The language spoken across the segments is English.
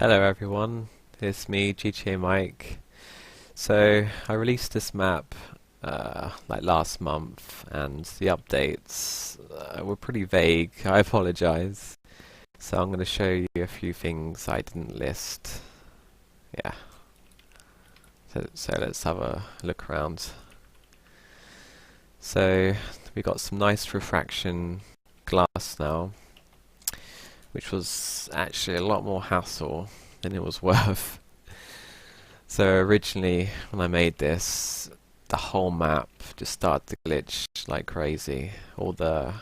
Hello everyone, it's me, GTA Mike. So I released this map like last month, and the updates were pretty vague. I apologize. So I'm going to show you a few things I didn't list. Yeah. So let's have a look around. So we got some nice refraction glass now, which was actually a lot more hassle than it was worth. So originally, when I made this, the whole map just started to glitch like crazy. All the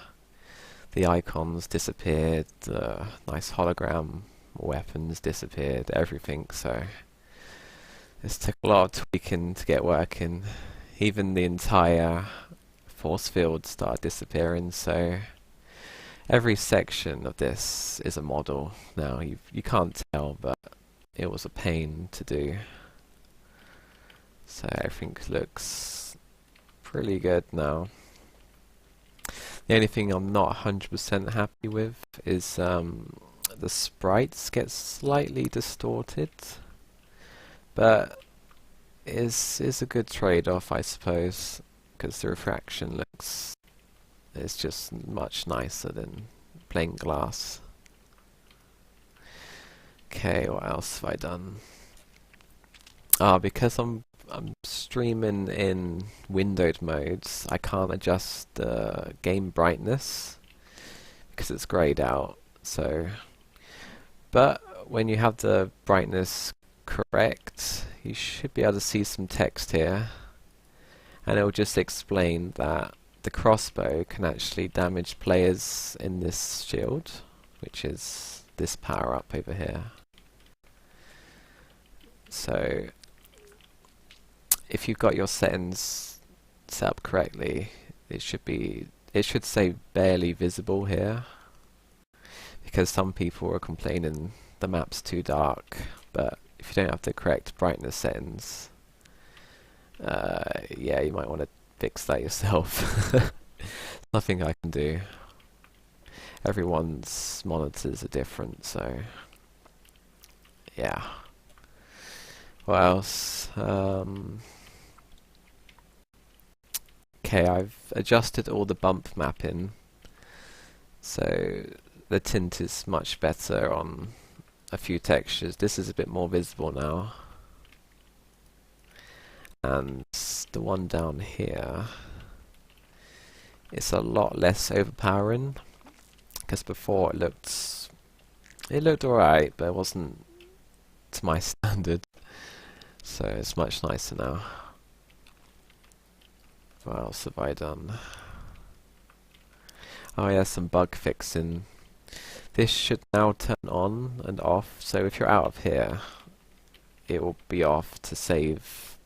icons disappeared, the nice hologram weapons disappeared, everything. So this took a lot of tweaking to get working. Even the entire force field started disappearing. So every section of this is a model now. You can't tell, but it was a pain to do. So everything looks pretty good now. The only thing I'm not 100% happy with is the sprites get slightly distorted, but is a good trade-off, I suppose, because the refraction is just much nicer than plain glass. Okay, what else have I done? Because I'm streaming in windowed modes, I can't adjust the game brightness because it's grayed out. So, but when you have the brightness correct, you should be able to see some text here, and it will just explain that the crossbow can actually damage players in this shield, which is this power up over here. So if you've got your settings set up correctly, it should say barely visible here, because some people are complaining the map's too dark. But if you don't have the correct brightness settings, yeah, you might want to fix that yourself. Nothing I can do. Everyone's monitors are different, so yeah. What else? Okay, I've adjusted all the bump mapping, so the tint is much better on a few textures. This is a bit more visible now, and the one down here, it's a lot less overpowering, because before it looked alright, but it wasn't to my standard. So it's much nicer now. What else have I done? Oh yeah, some bug fixing. This should now turn on and off, so if you're out of here, it will be off to save,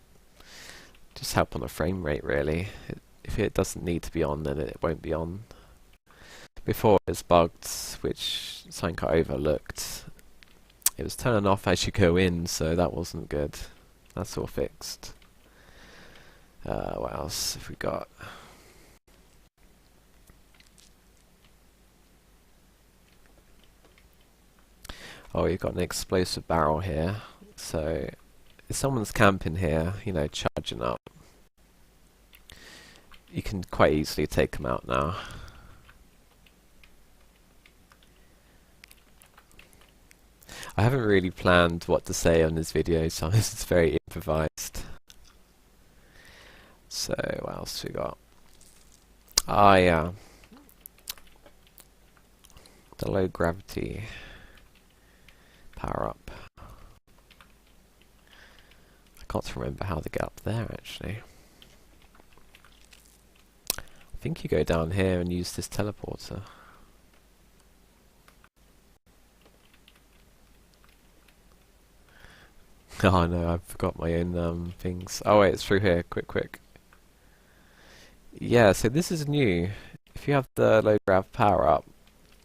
just help on the frame rate really. If it doesn't need to be on, then it won't be on. Before it was bugged, which something I overlooked. It was turning off as you go in, so that wasn't good. That's all fixed. What else have we got? Oh, you've got an explosive barrel here. So if someone's camping here, you know, charging up, you can quite easily take them out now. I haven't really planned what to say on this video, so this is very improvised. So what else we got? Ah yeah, the low gravity power up. I can't remember how to get up there actually. I think you go down here and use this teleporter. Oh no, I forgot my own things. Oh wait, it's through here. Quick. Yeah, so this is new. If you have the low grav power up,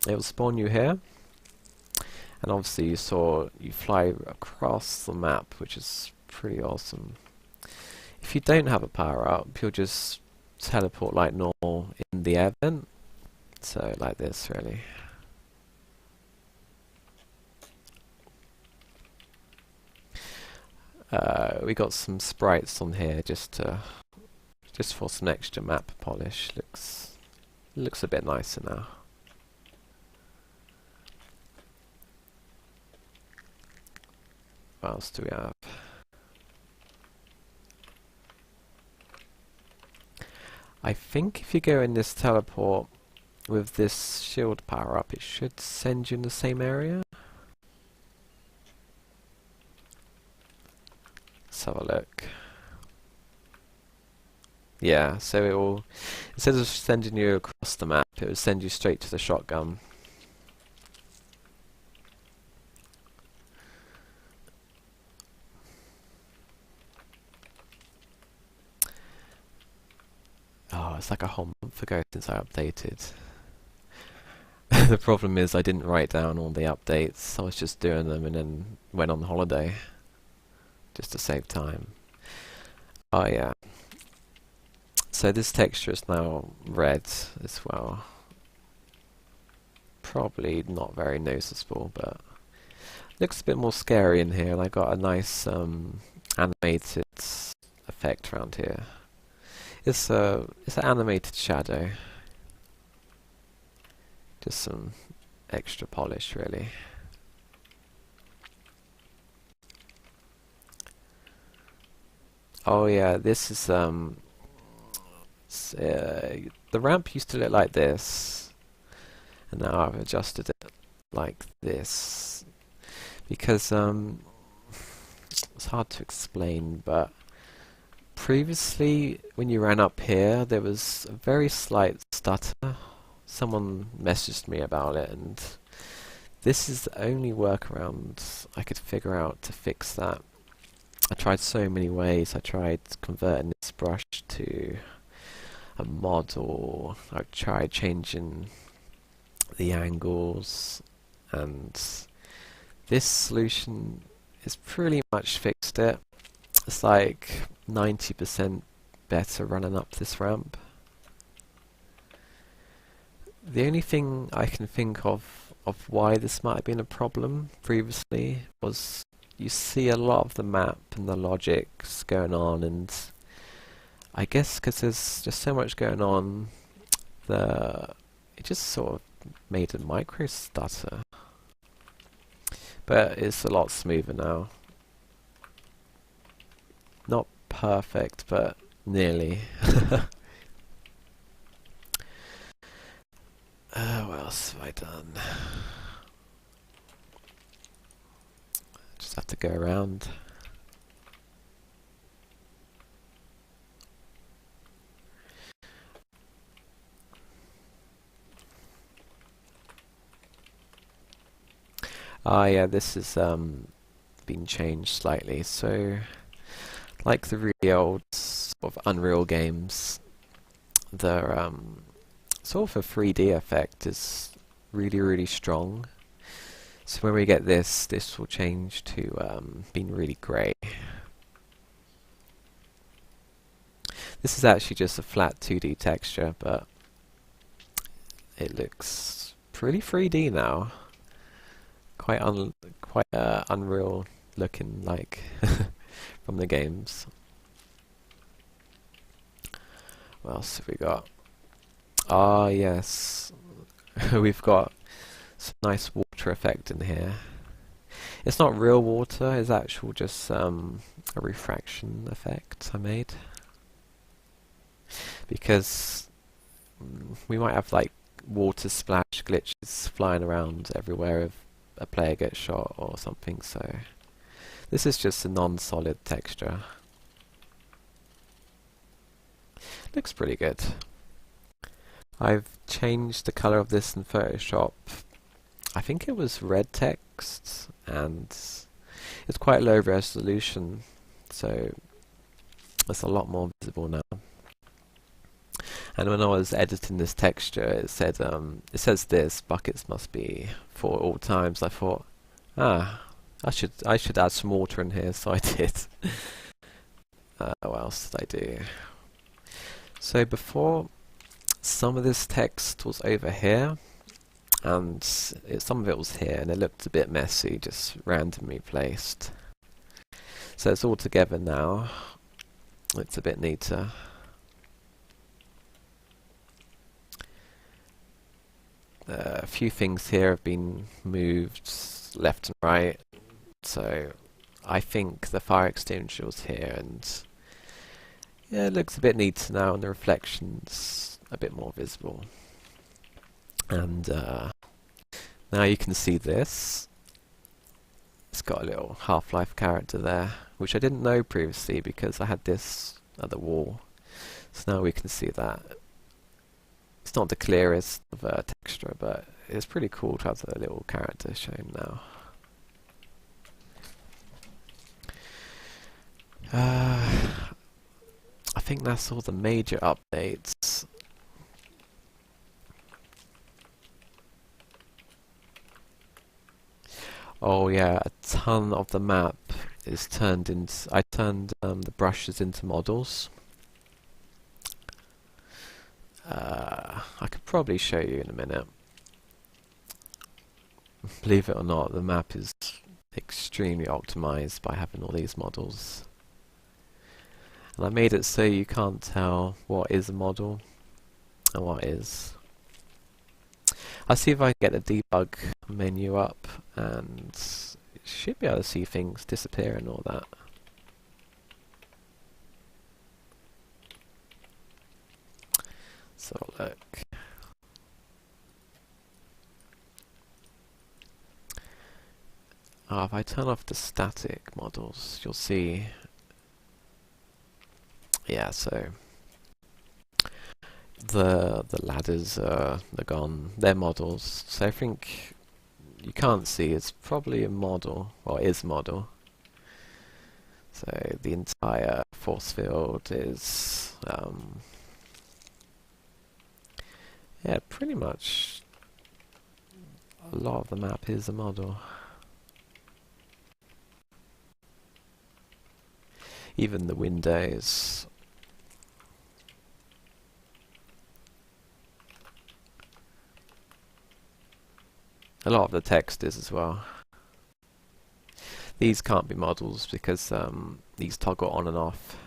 it will spawn you here. And obviously you fly across the map, which is pretty awesome. If you don't have a power up, you'll just teleport like normal in the air vent. So like this really. We got some sprites on here just for some extra map polish. Looks a bit nicer now. What else do we have? I think if you go in this teleport with this shield power up, it should send you in the same area. Let's have a look. Yeah, so it will, instead of sending you across the map, it will send you straight to the shotgun. Oh, it's like a whole month ago since I updated. The problem is I didn't write down all the updates. I was just doing them and then went on holiday just to save time. Oh yeah. So this texture is now red as well. Probably not very noticeable, but looks a bit more scary in here. And I got a nice animated effect around here. It's an animated shadow. Just some extra polish, really. Oh yeah, this is the ramp used to look like this, and now I've adjusted it like this because it's hard to explain, but previously when you ran up here there was a very slight stutter. Someone messaged me about it, and this is the only workaround I could figure out to fix that. I tried so many ways. I tried converting this brush to a model. I tried changing the angles, and this solution has pretty much fixed it. It's like 90% better running up this ramp. The only thing I can think of why this might have been a problem previously was you see a lot of the map and the logics going on, and I guess because there's just so much going on, it just sort of made a micro stutter. But it's a lot smoother now. Not perfect, but nearly. What else have I done? Just have to go around. Ah yeah, this has been changed slightly. So, like the really old sort of Unreal games, the sort of a 3D effect is really strong. So when we get this will change to being really grey. This is actually just a flat 2D texture, but it looks pretty 3D now. Quite unreal looking, like from the games. What else have we got? Ah yes, we've got some nice water effect in here. It's not real water, it's actual just a refraction effect I made. Because we might have like water splash glitches flying around everywhere if a player gets shot or something, so this is just a non-solid texture. Looks pretty good. I've changed the color of this in Photoshop. I think it was red text, and it's quite low resolution, so it's a lot more visible now. And when I was editing this texture, it said it says this buckets must be full at all times. I thought, I should add some water in here, so I did. What else did I do? So before, some of this text was over here, and some of it was here, and it looked a bit messy, just randomly placed. So it's all together now. It's a bit neater. A few things here have been moved left and right, so I think the fire extinguisher was here, and yeah, it looks a bit neater now, and the reflection's a bit more visible. And now you can see this. It's got a little Half-Life character there, which I didn't know previously because I had this at the wall. So now we can see that. It's not the clearest of texture, but it's pretty cool to have the little character shown now. I think that's all the major updates. Oh yeah, a ton of the map is turned into... I turned the brushes into models. I could probably show you in a minute. Believe it or not, the map is extremely optimized by having all these models. And I made it so you can't tell what is a model and what is. I'll see if I can get the debug menu up, and should be able to see things disappear and all that. So look. If I turn off the static models, you'll see. Yeah, so the ladders they're gone. They're models. So I think you can't see. It's probably a model, or is a model. So the entire force field is yeah, pretty much a lot of the map is a model. Even the windows. A lot of the text is as well. These can't be models because these toggle on and off.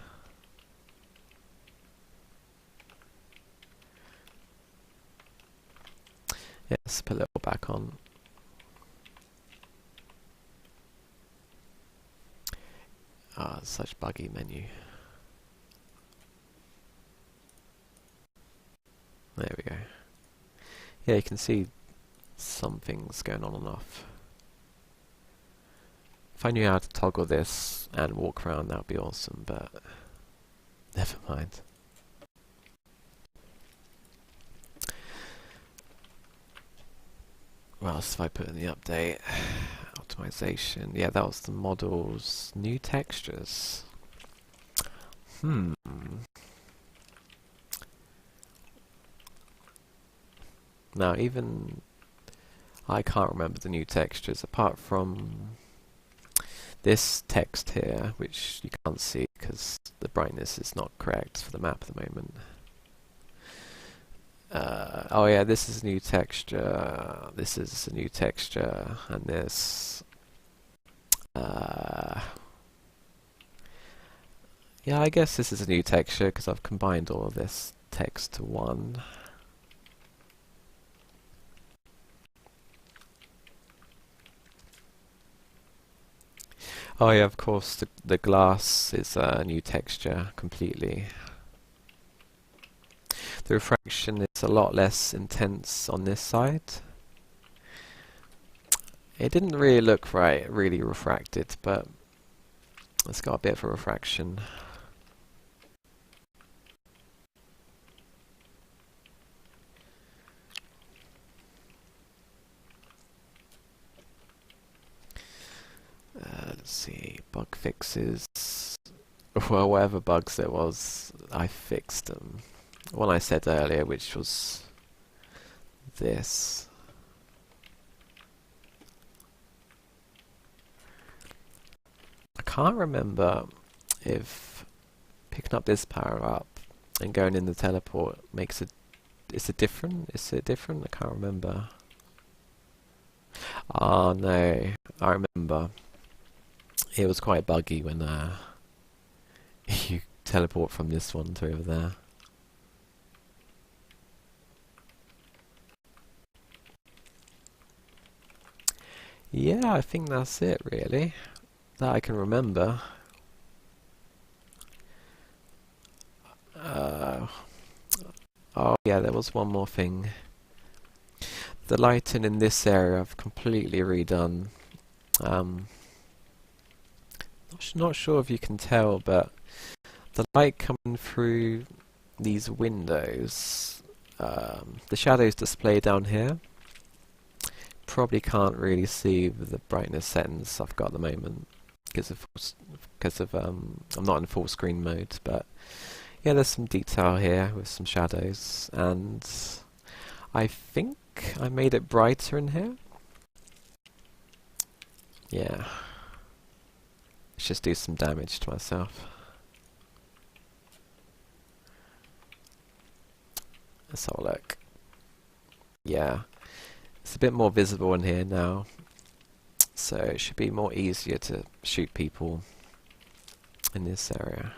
Yeah, let's put it all back on. Such buggy menu. There we go. Yeah, you can see some things going on and off. If I knew how to toggle this and walk around, that would be awesome, but never mind. What else have I put in the update? Optimization. Yeah, that was the models. New textures. Now, even I can't remember the new textures apart from this text here, which you can't see because the brightness is not correct for the map at the moment. Oh yeah, this is a new texture, this is a new texture, and this... yeah, I guess this is a new texture because I've combined all of this text to one. Oh yeah, of course, the glass is a new texture completely. The refraction is a lot less intense on this side. It didn't really look really refracted, but it's got a bit of a refraction. Let's see, bug fixes. Well, whatever bugs there was, I fixed them. One I said earlier, which was this. I can't remember if picking up this power up and going in the teleport makes it... Is it different? Is it different? I can't remember. Oh no, I remember. it was quite buggy when you teleport from this one to over there. Yeah, I think that's it really, that I can remember. Oh yeah, there was one more thing. The lighting in this area I've completely redone. Not sure if you can tell, but the light coming through these windows, the shadows displayed down here, probably can't really see with the brightness settings I've got at the moment because of I'm not in full screen mode. But yeah, there's some detail here with some shadows, and I think I made it brighter in here. Yeah, let's just do some damage to myself. Let's have a look. Yeah, it's a bit more visible in here now, so it should be more easier to shoot people in this area.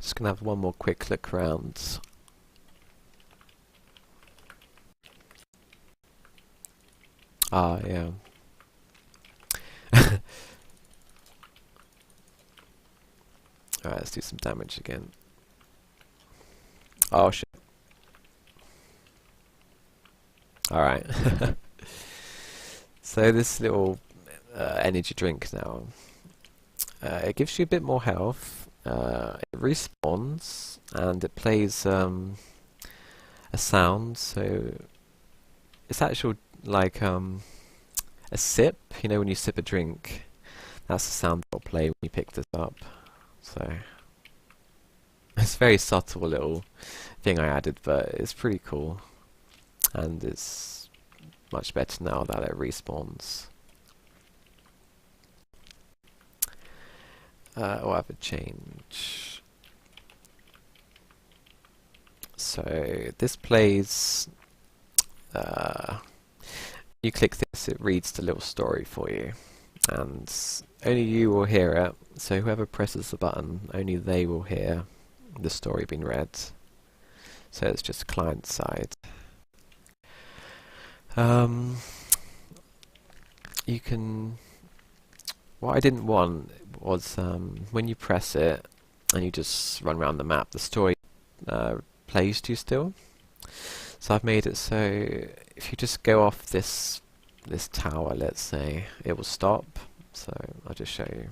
Just gonna have one more quick look around. Ah, yeah. Alright, let's do some damage again. Oh shit. Alright. So this little energy drink now, it gives you a bit more health, it respawns, and it plays a sound, so it's actual like a sip, you know, when you sip a drink, that's the sound it'll play when you pick this up. So it's a very subtle little thing I added, but it's pretty cool, and it's much better now that it respawns. I'll have a change. So this plays, you click this, it reads the little story for you, and only you will hear it, so whoever presses the button, only they will hear the story being read. So it's just client side. You can, what I didn't want was when you press it and you just run around the map, the story plays to you still. So I've made it so if you just go off this tower, let's say, it will stop. So I'll just show you.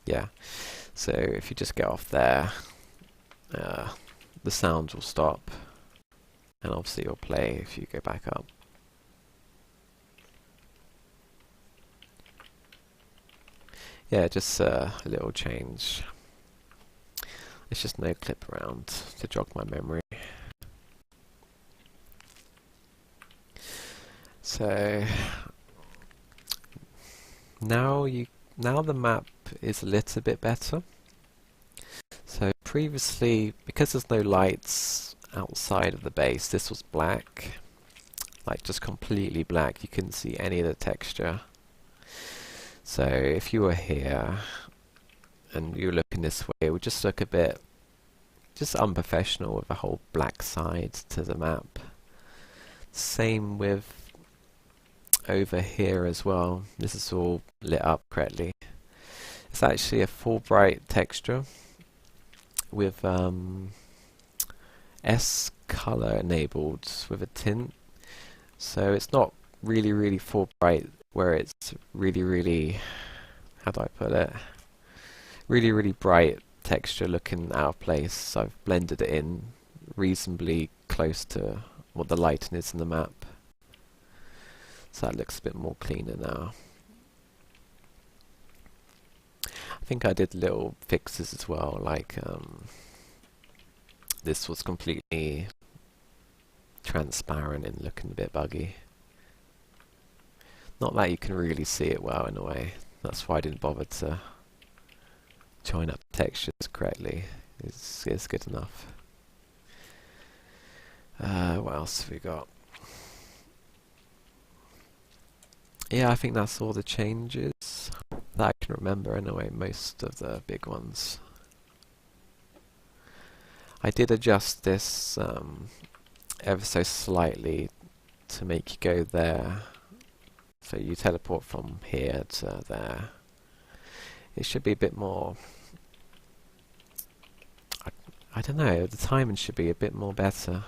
Yeah, so if you just get off there, the sound will stop, and obviously it'll play if you go back up. Yeah, just a little change. It's just no clip around to jog my memory. So now the map is a little bit better. So previously, because there's no lights outside of the base, this was black, like just completely black. You couldn't see any of the texture. So if you were here and you were looking this way, it would just look a bit just unprofessional with a whole black side to the map. Same with over here as well. This is all lit up correctly. It's actually a full bright texture with S color enabled with a tint, so it's not really full bright where it's really, how do I put it, really bright texture looking out of place. So I've blended it in reasonably close to what the lighting is in the map, so that looks a bit more cleaner now. I think I did little fixes as well, like this was completely transparent and looking a bit buggy. Not that you can really see it well in a way, that's why I didn't bother to join up the textures correctly is good enough. What else have we got? Yeah, I think that's all the changes that I can remember anyway, most of the big ones. I did adjust this ever so slightly to make you go there. So you teleport from here to there. It should be a bit more... I don't know, the timing should be a bit more better.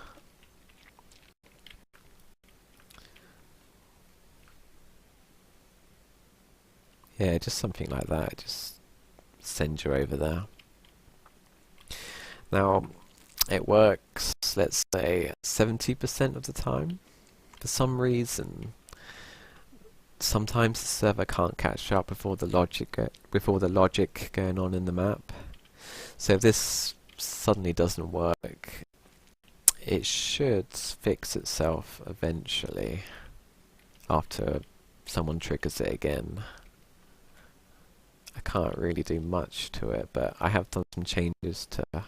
Yeah, just something like that, just send you over there. Now, it works, let's say, 70% of the time. For some reason, sometimes the server can't catch up before the logic going on in the map. So if this suddenly doesn't work, it should fix itself eventually after someone triggers it again. I can't really do much to it, but I have done some changes to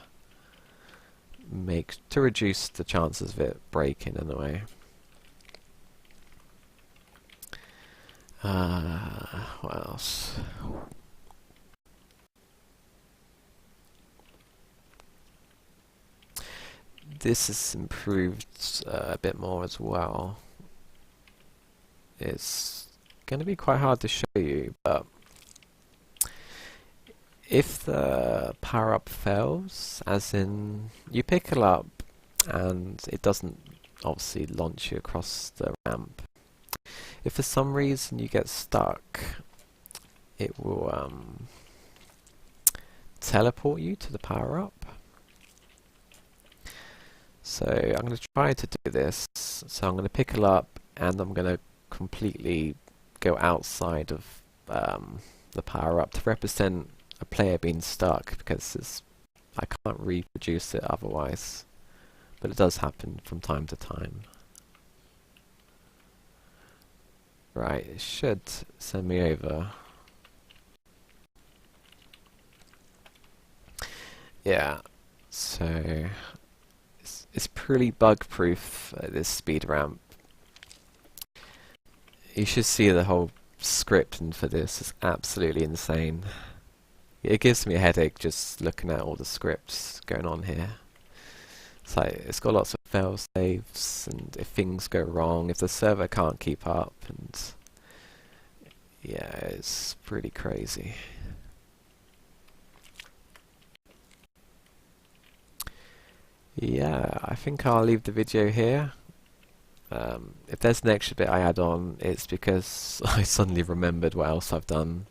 reduce the chances of it breaking in a way. What else? This is improved a bit more as well. It's going to be quite hard to show you, but if the power-up fails, as in you pick it up and it doesn't obviously launch you across the ramp, if for some reason you get stuck, it will teleport you to the power-up. So I'm going to try to do this. So I'm going to pick it up and I'm going to completely go outside of the power-up to represent a player being stuck, because I can't reproduce it otherwise. But it does happen from time to time. Right, it should send me over. Yeah, so it's pretty bug-proof, this speed ramp. You should see the whole scripting for this is absolutely insane. It gives me a headache just looking at all the scripts going on here. It's like, it's got lots of fail-safes, and if things go wrong, if the server can't keep up, and yeah, it's pretty crazy. Yeah, I think I'll leave the video here. If there's an extra bit I add on, it's because I suddenly remembered what else I've done.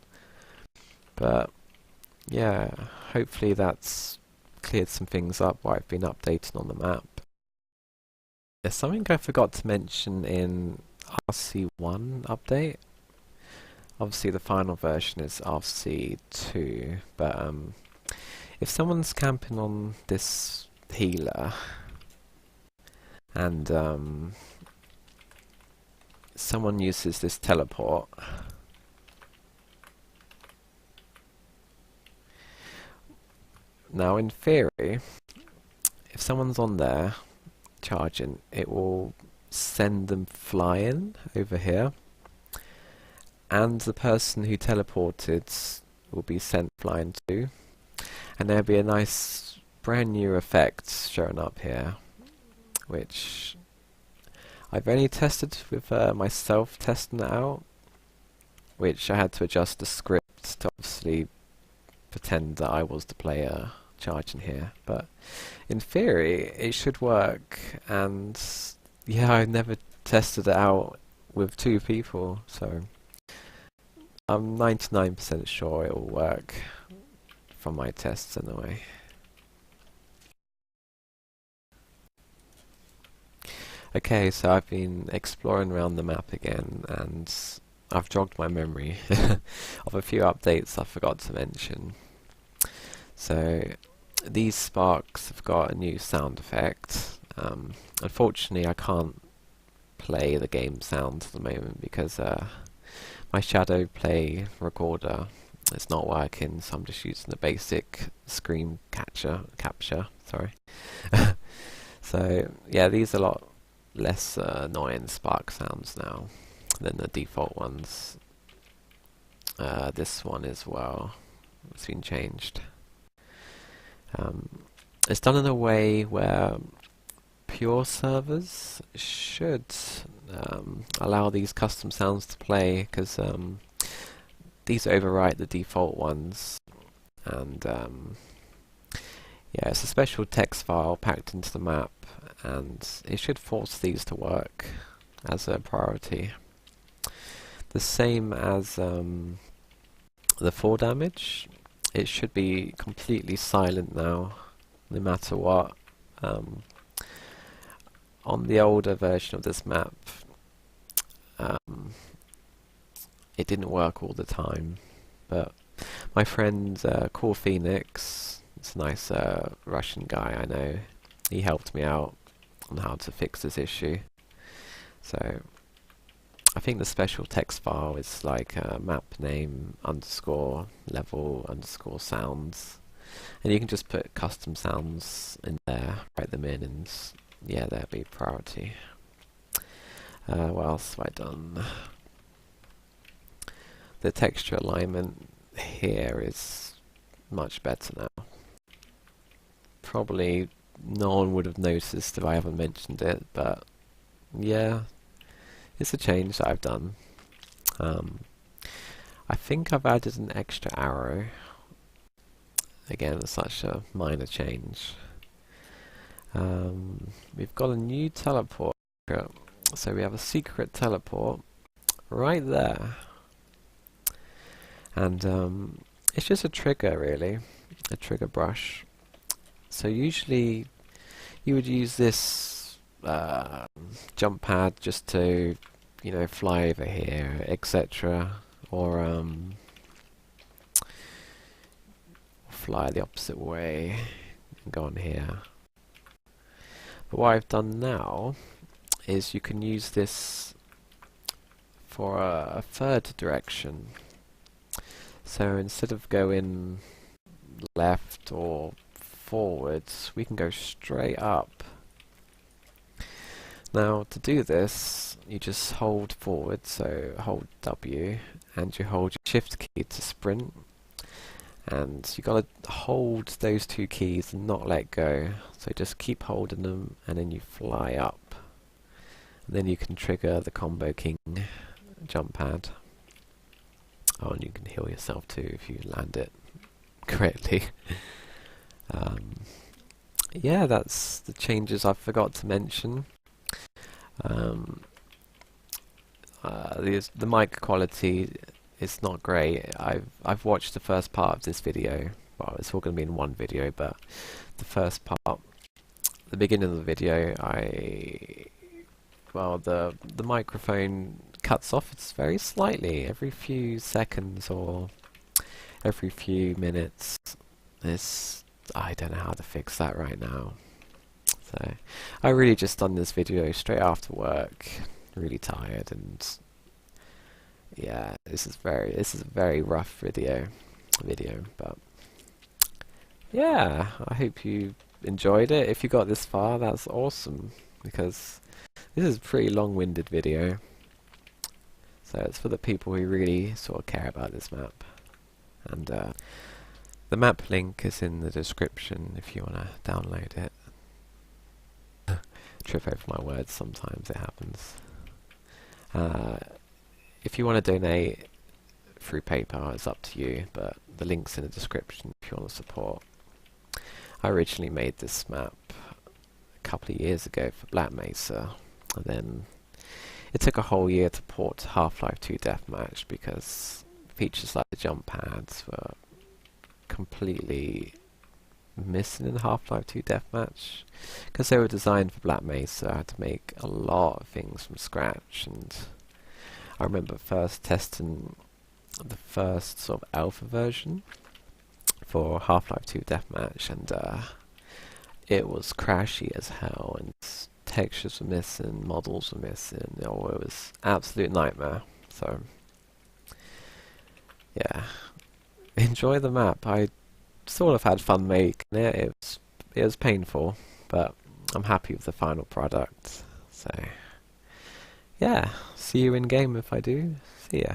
But yeah, hopefully that's cleared some things up while I've been updating on the map. There's something I forgot to mention in RC1 update. Obviously the final version is RC2, but if someone's camping on this healer and someone uses this teleport, now in theory, if someone's on there charging, it will send them flying over here, and the person who teleported will be sent flying too, and there'll be a nice brand new effect showing up here, which I've only tested with myself testing it out, which I had to adjust the script to obviously pretend that I was the player charging here, but in theory it should work. And yeah, I've never tested it out with two people, so I'm 99% sure it will work from my tests anyway. Okay, so I've been exploring around the map again, and I've jogged my memory of a few updates I forgot to mention. So these sparks have got a new sound effect. Unfortunately I can't play the game sound at the moment because my shadow play recorder it's not working, so I'm just using the basic screen capture. Sorry. So yeah, these are a lot less annoying spark sounds now than the default ones. This one as well, it's been changed. It's done in a way where pure servers should allow these custom sounds to play, because these overwrite the default ones, and yeah, it's a special text file packed into the map, and it should force these to work as a priority. The same as the 4 damage, it should be completely silent now, no matter what. On the older version of this map, it didn't work all the time, but my friend Core Phoenix, it's a nice Russian guy I know, he helped me out on how to fix this issue. So I think the special text file is like map name underscore level underscore sounds, and you can just put custom sounds in there, write them in, and yeah, that'll be priority. What else have I done? The texture alignment here is much better now. Probably no one would have noticed if I haven't mentioned it, but yeah, it's a change that I've done. I think I've added an extra arrow. Again, it's such a minor change. We've got a new teleport. So we have a secret teleport right there. And it's just a trigger, really. A trigger brush. So usually you would use this jump pad just to, you know, fly over here, etc. Or fly the opposite way and go on here. But what I've done now is you can use this for a third direction. So instead of going left or forwards, we can go straight up. Now to do this, you just hold forward, so hold W, and you hold your shift key to sprint, and you gotta hold those two keys and not let go. So just keep holding them, and then you fly up. And then you can trigger the combo king jump pad. Oh, and you can heal yourself too if you land it correctly. Yeah, that's the changes I forgot to mention. The mic quality is not great. I've watched the first part of this video. Well, it's all going to be in one video, but the first part, the beginning of the video, the microphone cuts off. It's very slightly every few seconds or every few minutes. I don't know how to fix that right now. So I really just done this video straight after work, really tired, and yeah, this is a very rough video, but yeah, I hope you enjoyed it. If you got this far, that's awesome, because this is a pretty long-winded video. So it's for the people who really sort of care about this map. And the map link is in the description if you want to download it. Trip over my words, sometimes it happens. If you want to donate through PayPal, it's up to you, but the link's in the description if you want to support. I originally made this map a couple of years ago for Black Mesa, and then it took a whole year to port to Half-Life 2 Deathmatch because features like the jump pads were completely missing in Half-Life 2 Deathmatch. Because they were designed for Black Mesa, I had to make a lot of things from scratch, and I remember first testing the first sort of alpha version for Half-Life 2 Deathmatch, and it was crashy as hell, and textures were missing, models were missing. Oh, it was absolute nightmare. So yeah, enjoy the map. I sort of had fun making it. It was painful, but I'm happy with the final product. So yeah, see you in game if I do. See ya.